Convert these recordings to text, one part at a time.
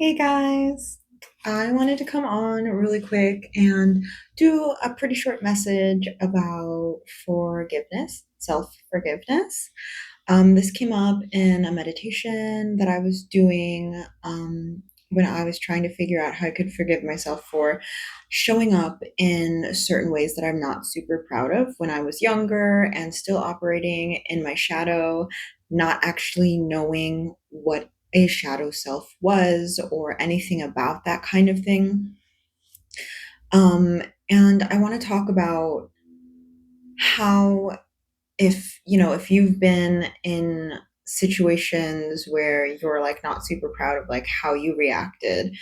Hey guys, I wanted to come on really quick and do a pretty short message about forgiveness, self forgiveness. This came up in a meditation that I was doing when I was trying to figure out how I could forgive myself for showing up in certain ways that I'm not super proud of when I was younger and still operating in my shadow, not actually knowing what a shadow self was or anything about that kind of thing. Um, and I want to talk about how if you've been in situations where you're like not super proud of like how you reacted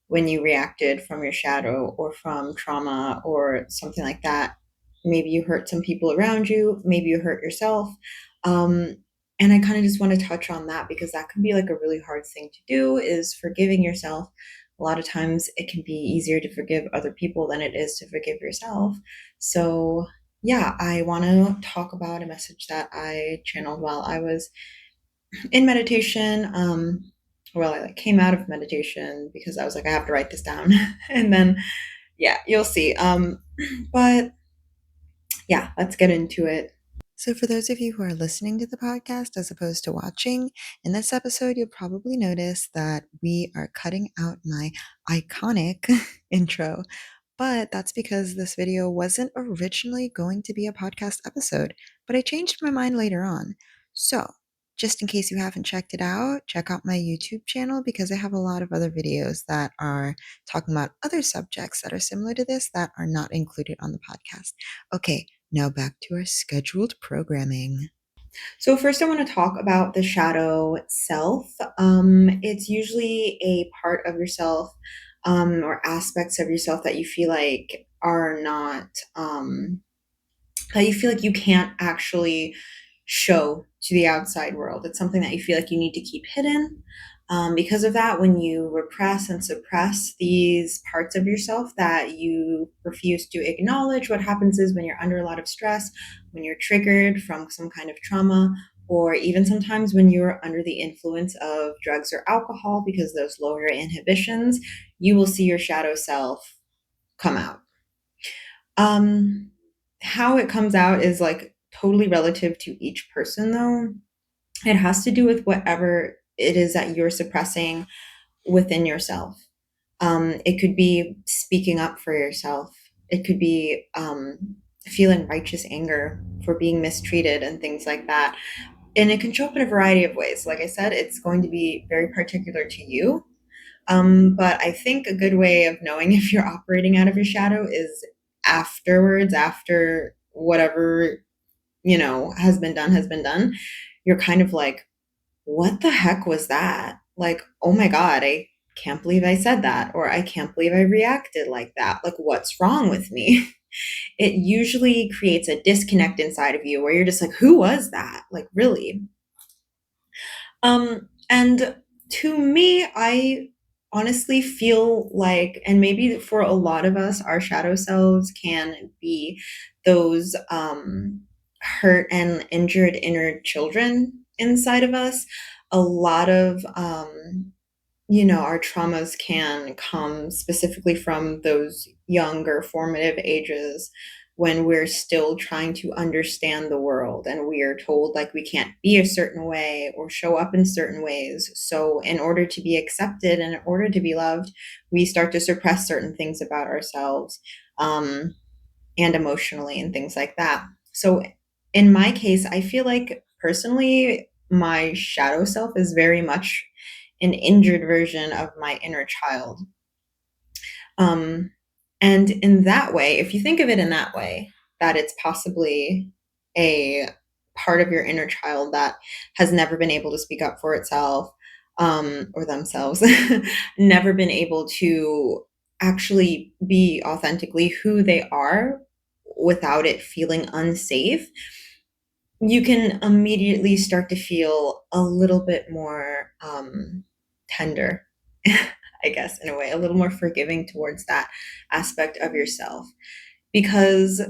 when you reacted from your shadow or from trauma or something like that. Maybe you hurt some people around you, maybe you hurt yourself. um, and I kind of just want to touch on that because that can be like a really hard thing to do, is forgiving yourself. A lot of times it can be easier to forgive other people than it is to forgive yourself. So yeah, I want to talk about a message that I channeled while I was in meditation. Well, I like came out of meditation because I was like, I have to write this down, and then yeah, you'll see. But yeah, let's get into it. So, for those of you who are listening to the podcast as opposed to watching, in this episode, you'll probably notice that we are cutting out my iconic intro. But that's because this video wasn't originally going to be a podcast episode, but I changed my mind later on. So, just in case you haven't checked it out, check out my YouTube channel because I have a lot of other videos that are talking about other subjects that are similar to this that are not included on the podcast. Okay, now back to our scheduled programming. So, first, I want to talk about the shadow self. It's usually a part of yourself or aspects of yourself that you feel like are not, that you feel like you can't actually show to the outside world. It's something that you feel like you need to keep hidden. Because of that, when you repress and suppress these parts of yourself that you refuse to acknowledge, what happens is when you're under a lot of stress, when you're triggered from some kind of trauma, or even sometimes when you're under the influence of drugs or alcohol, because those lower your inhibitions, you will see your shadow self come out. Um, how it comes out is like totally relative to each person, though. It has to do with whatever it is that you're suppressing within yourself. It could be speaking up for yourself. It could be feeling righteous anger for being mistreated and things like that. And it can show up in a variety of ways. Like I said, it's going to be very particular to you. But I think a good way of knowing if you're operating out of your shadow is afterwards, after whatever, has been done. You're kind of like, what the heck was that? Like, oh my God, I can't believe I said that, or I can't believe I reacted like that. Like, what's wrong with me? It usually creates a disconnect inside of you where you're just like, who was that? Like, really? And to me, I honestly feel like, and maybe for a lot of us, our shadow selves can be those hurt and injured inner children inside of us. A lot of our traumas can come specifically from those younger formative ages when we're still trying to understand the world and we are told like we can't be a certain way or show up in certain ways. So, in order to be accepted and in order to be loved, we start to suppress certain things about ourselves, and emotionally and things like that. So, in my case, I feel like personally, my shadow self is very much an injured version of my inner child. Um, and in that way, if you think of it in that way, that it's possibly a part of your inner child that has never been able to speak up for itself, or themselves, never been able to actually be authentically who they are without it feeling unsafe, you can immediately start to feel a little bit more tender, I guess, in a way, a little more forgiving towards that aspect of yourself. Because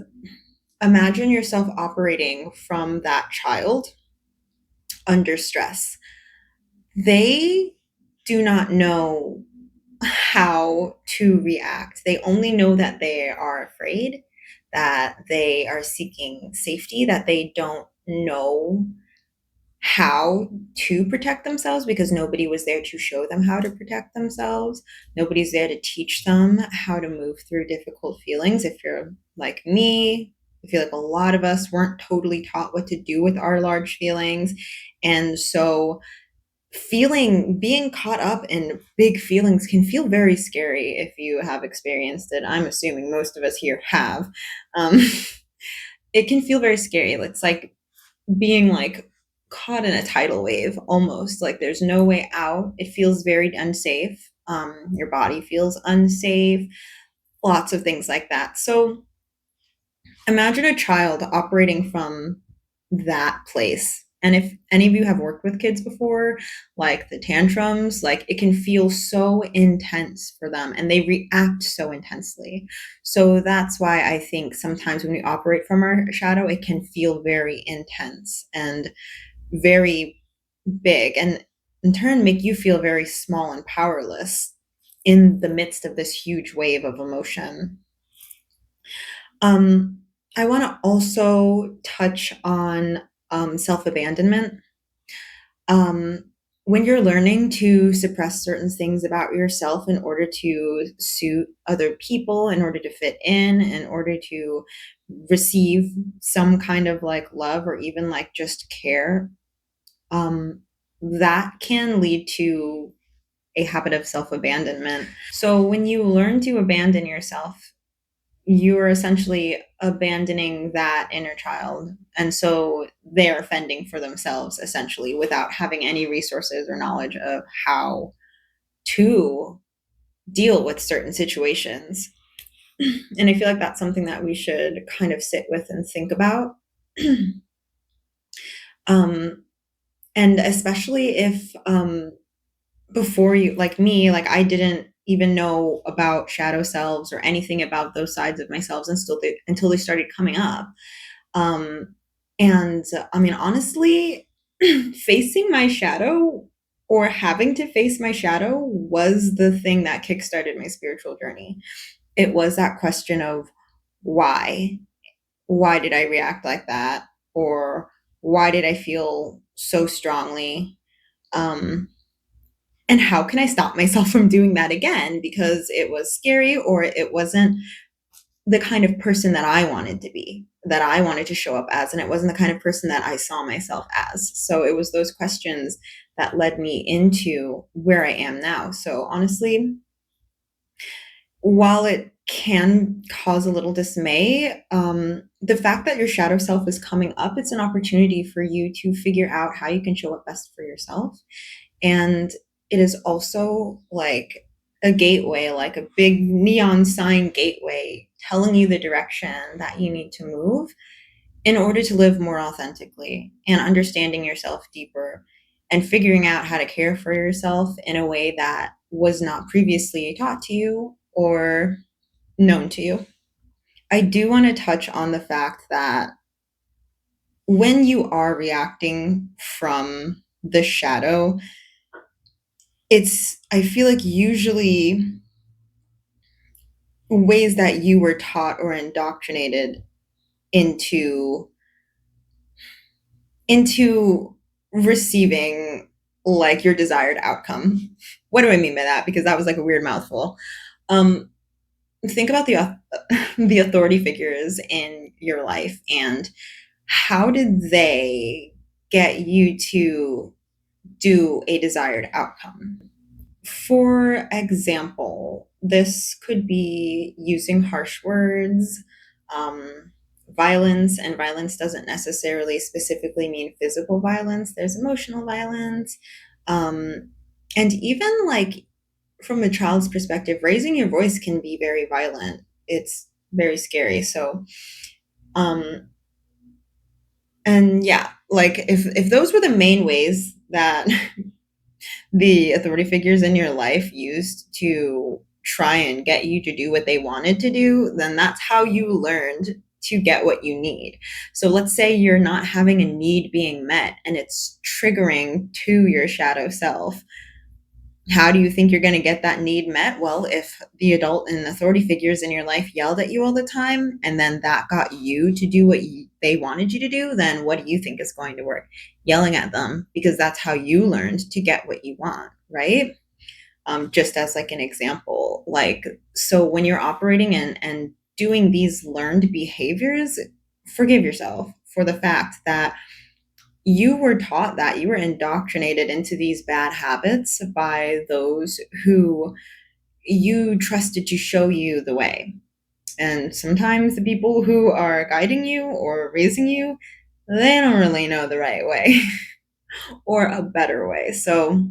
imagine yourself operating from that child under stress. They do not know how to react. They only know that they are afraid, that they are seeking safety, that they don't know how to protect themselves because nobody was there to show them how to protect themselves. Nobody's there to teach them how to move through difficult feelings. If you're like me, I feel like a lot of us weren't totally taught what to do with our large feelings. And so being caught up in big feelings can feel very scary if you have experienced it. I'm assuming most of us here have. Um, it can feel very scary. It's like being like caught in a tidal wave almost, like there's no way out. It feels very unsafe. Your body feels unsafe, lots of things like that. So imagine a child operating from that place. And if any of you have worked with kids before, like the tantrums, like it can feel so intense for them and they react so intensely. So that's why I think sometimes when we operate from our shadow, it can feel very intense and very big, and in turn make you feel very small and powerless in the midst of this huge wave of emotion. Um, I want to also touch on self abandonment. Um, when you're learning to suppress certain things about yourself in order to suit other people, in order to fit in order to receive some kind of like love or even like just care, um, that can lead to a habit of self abandonment. So when you learn to abandon yourself, you are essentially abandoning that inner child. And so they're fending for themselves essentially without having any resources or knowledge of how to deal with certain situations. And I feel like that's something that we should kind of sit with and think about. um, and especially if before you, like me, like I didn't even know about shadow selves or anything about those sides of myself until they started coming up. Um, and I mean, honestly, facing my shadow or having to face my shadow was the thing that kickstarted my spiritual journey. It was that question of why? Why did I react like that? Or why did I feel so strongly? Um, and how can I stop myself from doing that again? Because it was scary or it wasn't the kind of person that I wanted to be, that I wanted to show up as, and it wasn't the kind of person that I saw myself as. So it was those questions that led me into where I am now. So honestly, while it can cause a little dismay, the fact that your shadow self is coming up, it's an opportunity for you to figure out how you can show up best for yourself. And it is also like a gateway, like a big neon sign gateway telling you the direction that you need to move in order to live more authentically and understanding yourself deeper and figuring out how to care for yourself in a way that was not previously taught to you or known to you. I do want to touch on the fact that when you are reacting from the shadow, it's, I feel like, usually ways that you were taught or indoctrinated into into receiving like your desired outcome. What do I mean by that? Because that was like a weird mouthful. Um, think about the authority figures in your life and how did they get you to do a desired outcome? For example, this could be using harsh words, violence, and violence doesn't necessarily specifically mean physical violence. There's emotional violence. And even like from a child's perspective, raising your voice can be very violent. It's very scary. So, um, and yeah, like if those were the main ways that the authority figures in your life used to try and get you to do what they wanted to do, then that's how you learned to get what you need. So let's say you're not having a need being met and it's triggering to your shadow self. How do you think you're going to get that need met? Well, if the adult and authority figures in your life yelled at you all the time, and then that got you to do what they wanted you to do, then what do you think is going to work? Yelling at them, because that's how you learned to get what you want, right? Just as like an example, like, so when you're operating and doing these learned behaviors, forgive yourself for the fact that you were taught, that you were indoctrinated into these bad habits by those who you trusted to show you the way. And sometimes the people who are guiding you or raising you, they don't really know the right way or a better way. So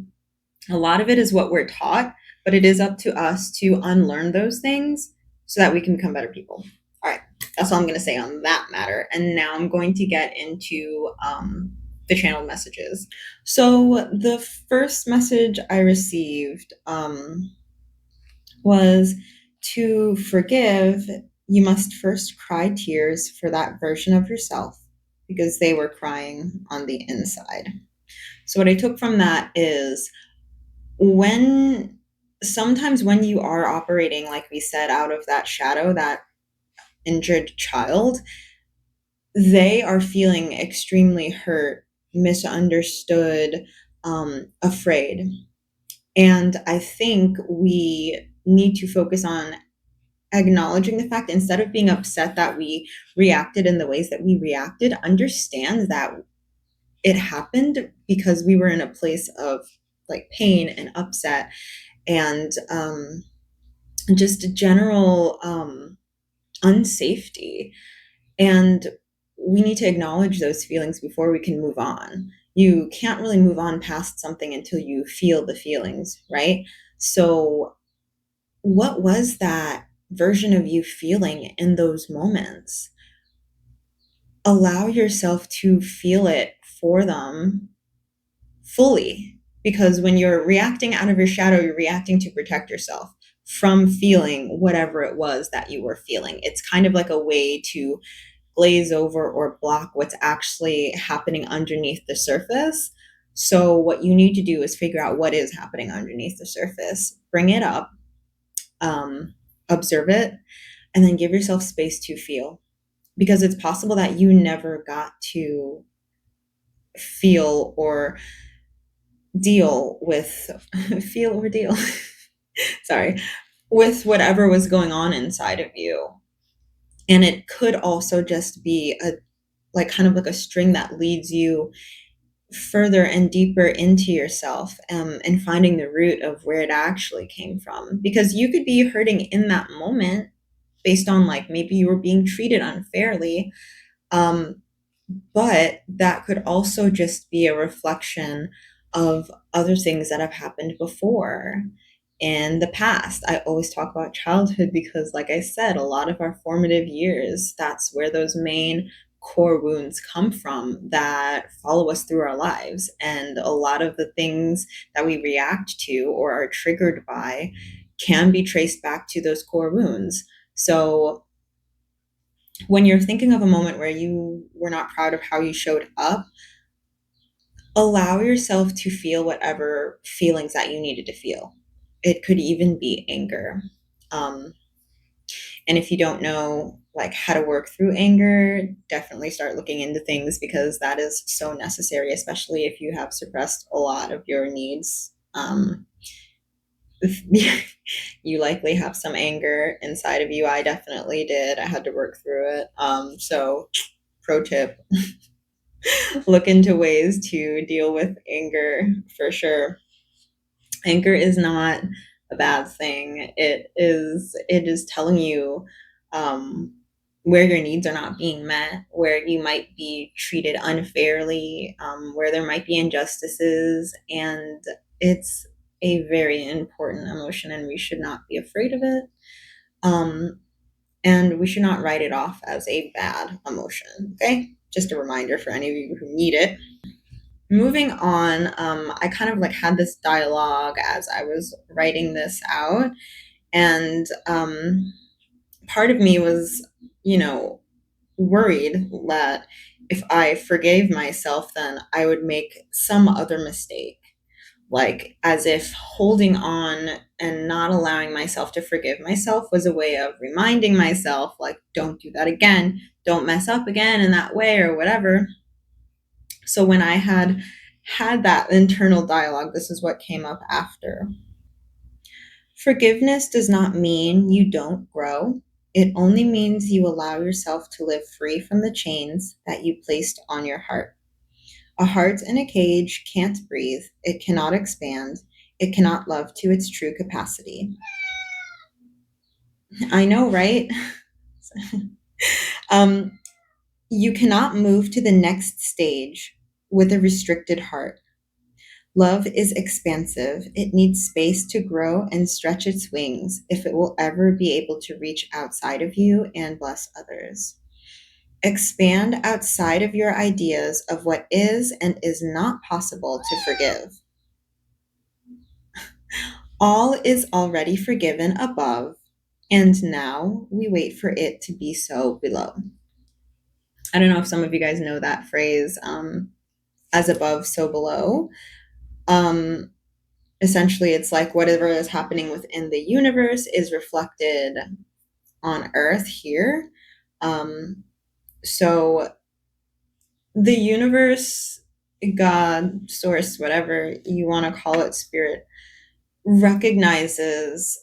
a lot of it is what we're taught, but it is up to us to unlearn those things so that we can become better people. All right, that's all I'm going to say on that matter. And now I'm going to get into the channeled messages. So the first message I received was to forgive. You must first cry tears for that version of yourself because they were crying on the inside. So what I took from that is, when sometimes when you are operating, like we said, out of that shadow, that injured child, they are feeling extremely hurt, misunderstood, afraid. And I think we need to focus on acknowledging the fact, instead of being upset that we reacted in the ways that we reacted, understand that it happened because we were in a place of like pain and upset and just general unsafety. And we need to acknowledge those feelings before we can move on. You can't really move on past something until you feel the feelings, right? So, what was that version of you feeling in those moments? Allow yourself to feel it for them fully, because when you're reacting out of your shadow, you're reacting to protect yourself from feeling whatever it was that you were feeling. It's kind of like a way to glaze over or block what's actually happening underneath the surface. So what you need to do is figure out what is happening underneath the surface, bring it up, observe it, and then give yourself space to feel, because it's possible that you never got to feel or deal with feel or deal sorry, with whatever was going on inside of you. And it could also just be a, like, kind of like a string that leads you further and deeper into yourself, and finding the root of where it actually came from, because you could be hurting in that moment based on, like, maybe you were being treated unfairly, um, but that could also just be a reflection of other things that have happened before in the past. I always talk about childhood because, like I said, a lot of our formative years, that's where those main core wounds come from that follow us through our lives. And a lot of the things that we react to or are triggered by can be traced back to those core wounds. So when you're thinking of a moment where you were not proud of how you showed up, allow yourself to feel whatever feelings that you needed to feel. It could even be anger. Um, and if you don't know like how to work through anger, definitely start looking into things, because that is so necessary, especially if you have suppressed a lot of your needs. You likely have some anger inside of you. I definitely did. I had to work through it. So pro tip, look into ways to deal with anger for sure. Anger is not a bad thing. It is telling you where your needs are not being met, where you might be treated unfairly, where there might be injustices, and it's a very important emotion, and we should not be afraid of it. Um, and we should not write it off as a bad emotion. Okay, just a reminder for any of you who need it. Moving on, I kind of like had this dialogue as I was writing this out, and part of me was, you know, worried that if I forgave myself, then I would make some other mistake, like as if holding on and not allowing myself to forgive myself was a way of reminding myself, like, don't do that again, don't mess up again in that way or whatever. So when I had that internal dialogue, this is what came up after. Forgiveness does not mean you don't grow. It only means you allow yourself to live free from the chains that you placed on your heart. A heart in a cage can't breathe, it cannot expand, it cannot love to its true capacity. I know, right? um, you cannot move to the next stage with a restricted heart. Love is expansive. It needs space to grow and stretch its wings if it will ever be able to reach outside of you and bless others. Expand outside of your ideas of what is and is not possible to forgive. All is already forgiven above, and now we wait for it to be so below. I don't know if some of you guys know that phrase, as above, so below. Um, Essentially, it's like whatever is happening within the universe is reflected on Earth here. So the universe, God, source, whatever you want to call it, spirit, recognizes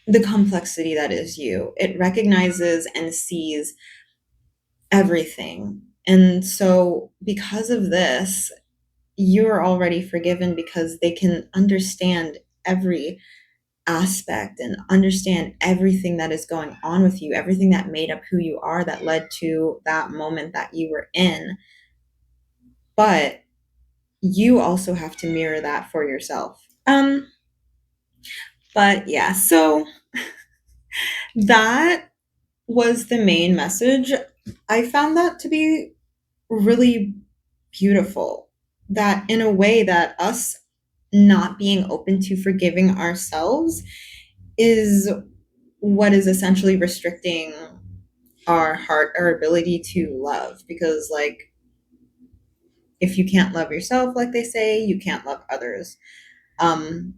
the complexity that is you. It recognizes and sees everything. And so, because of this, you're already forgiven because they can understand every aspect and understand everything that is going on with you, everything that made up who you are, that led to that moment that you were in. But you also have to mirror that for yourself. But yeah, so that was the main message. I found that to be really beautiful. That in a way that us not being open to forgiving ourselves is what is essentially restricting our heart, our ability to love. Because, like, if you can't love yourself, like they say, you can't love others. Um,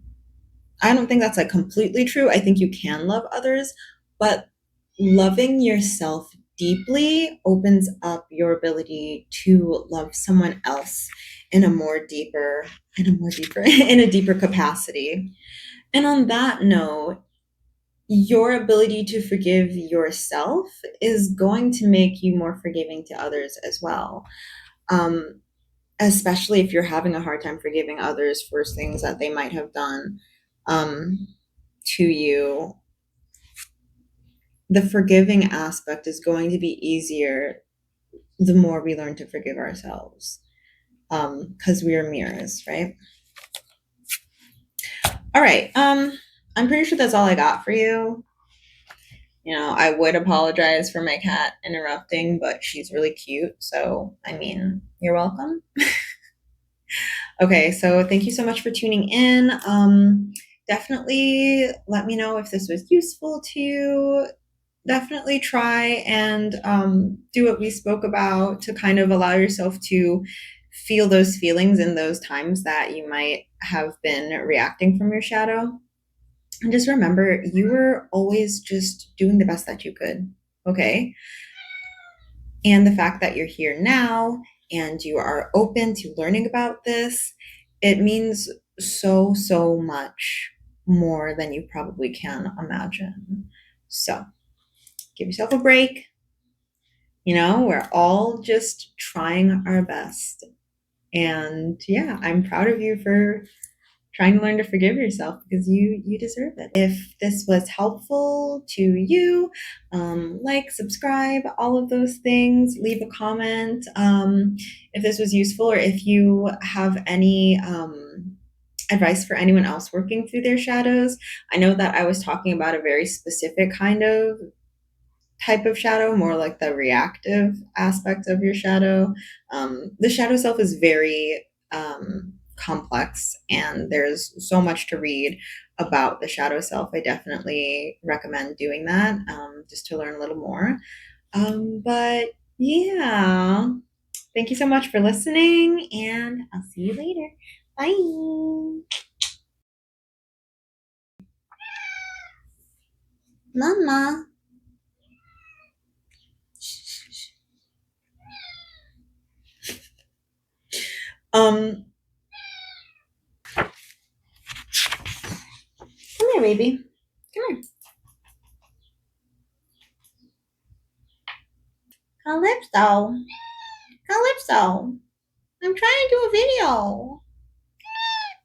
I don't think that's like completely true. I think you can love others, but loving yourself deeply opens up your ability to love someone else in a more deeper, in a deeper capacity. And on that note, your ability to forgive yourself is going to make you more forgiving to others as well. Um, Especially if you're having a hard time forgiving others for things that they might have done to you. The forgiving aspect is going to be easier the more we learn to forgive ourselves, because we are mirrors, right? All right. I'm pretty sure that's all I got for you. You know, I would apologize for my cat interrupting, but she's really cute. So, I mean, you're welcome. Okay, so thank you so much for tuning in. Definitely let me know if this was useful to you. Definitely try and do what we spoke about to kind of allow yourself to feel those feelings in those times that you might have been reacting from your shadow. And just remember, you were always just doing the best that you could, okay? And the fact that you're here now and you are open to learning about this, it means so, so much more than you probably can imagine. So give yourself a break. You know, we're all just trying our best. And yeah, I'm proud of you for trying to learn to forgive yourself because you deserve it. If this was helpful to you, like, subscribe, all of those things. Leave a comment if this was useful, or if you have any advice for anyone else working through their shadows. I know that I was talking about a very specific kind of type of shadow, more like the reactive aspect of your shadow. The shadow self is very complex, and there's so much to read about the shadow self. I definitely recommend doing that, just to learn a little more. But yeah, thank you so much for listening, and I'll see you later. Bye. Mama. Um, come here, baby. Come here. Calypso. Calypso. I'm trying to do a video.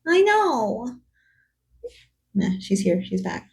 I know. Nah, she's here. She's back.